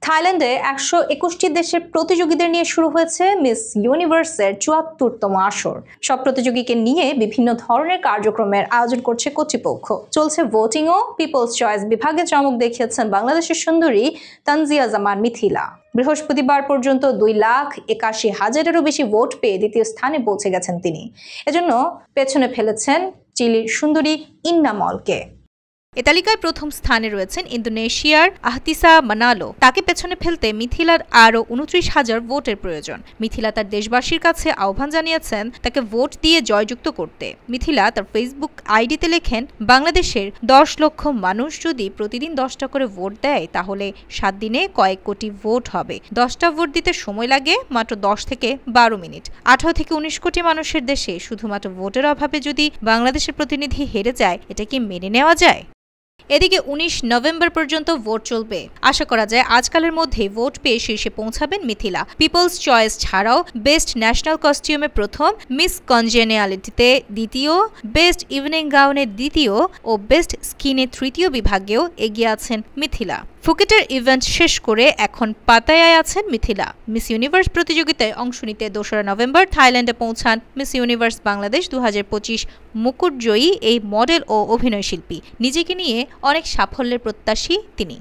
থাইল্যান্ডে ১২১টি দেশের প্রতিযোগীদের নিয়ে শুরু হয়েছে মিস ইউনিভার্সের ৭৪তম আসর। সব প্রতিযোগীকে নিয়ে বিভিন্ন ধরনের কার্যক্রমের আয়োজন করছে কর্তৃপক্ষ। চলছে ভোটিংও। পিপলস চয়েস বিভাগে চমক দেখিয়েছেন বাংলাদেশের সুন্দরী তানজিয়া জামান মিথিলা। বৃহস্পতিবার পর্যন্ত ২,৮১,০০০-এরও বেশি ভোট পেয়ে দ্বিতীয় স্থানে পৌঁছে গেছেন তিনি। এজন্য পেছনে ফেলেছেন চিলির সুন্দরী ইন্নামলকে। এ তালিকায় প্রথম স্থানে রয়েছেন ইন্দোনেশিয়ার আহতিসা মানালো। তাকে পেছনে ফেলতে মিথিলার আরও ২৯,০০০ ভোটের প্রয়োজন। মিথিলা তার দেশবাসীর কাছে আহ্বান জানিয়েছেন তাকে ভোট দিয়ে জয়যুক্ত করতে। মিথিলা তার ফেসবুক আইডিতে লেখেন, বাংলাদেশের ১০ লক্ষ মানুষ যদি প্রতিদিন ১০টা করে ভোট দেয় তাহলে ৭ দিনে কয়েক কোটি ভোট হবে। ১০টা ভোট দিতে সময় লাগে মাত্র ১০ থেকে ১২ মিনিট। ১৮ থেকে ১৯ কোটি মানুষের দেশে শুধুমাত্র ভোটের অভাবে যদি বাংলাদেশের প্রতিনিধি হেরে যায়, এটা কি মেনে নেওয়া যায়? এদিকে ১৯ নভেম্বর পর্যন্ত ভোট চলবে। আশা করা যায় আজকালের মধ্যেই ভোট পেয়ে শীর্ষে পৌঁছাবেন মিথিলা। পিপলস চয়েস ছাড়াও বেস্ট ন্যাশনাল কস্টিউমে প্রথম, মিস কনজেনিয়ালিটিতে দ্বিতীয়, বেস্ট ইভিনিং গাউনে দ্বিতীয় ও বেস্ট স্কিনে তৃতীয় বিভাগেও এগিয়ে আছেন মিথিলা। ফুকেটের ইভেন্ট শেষ করে এখন পাতায়ায় আছেন মিথিলা। মিস ইউনিভার্স প্রতিযোগিতায় অংশ নিতে ২রা নভেম্বর থাইল্যান্ডে পৌঁছান মিস ইউনিভার্স বাংলাদেশ ২০২৫ মুকুটজয়ী এই মডেল ও অভিনয়শিল্পী। নিজেকে নিয়ে অনেক সাফল্যের প্রত্যাশী তিনি।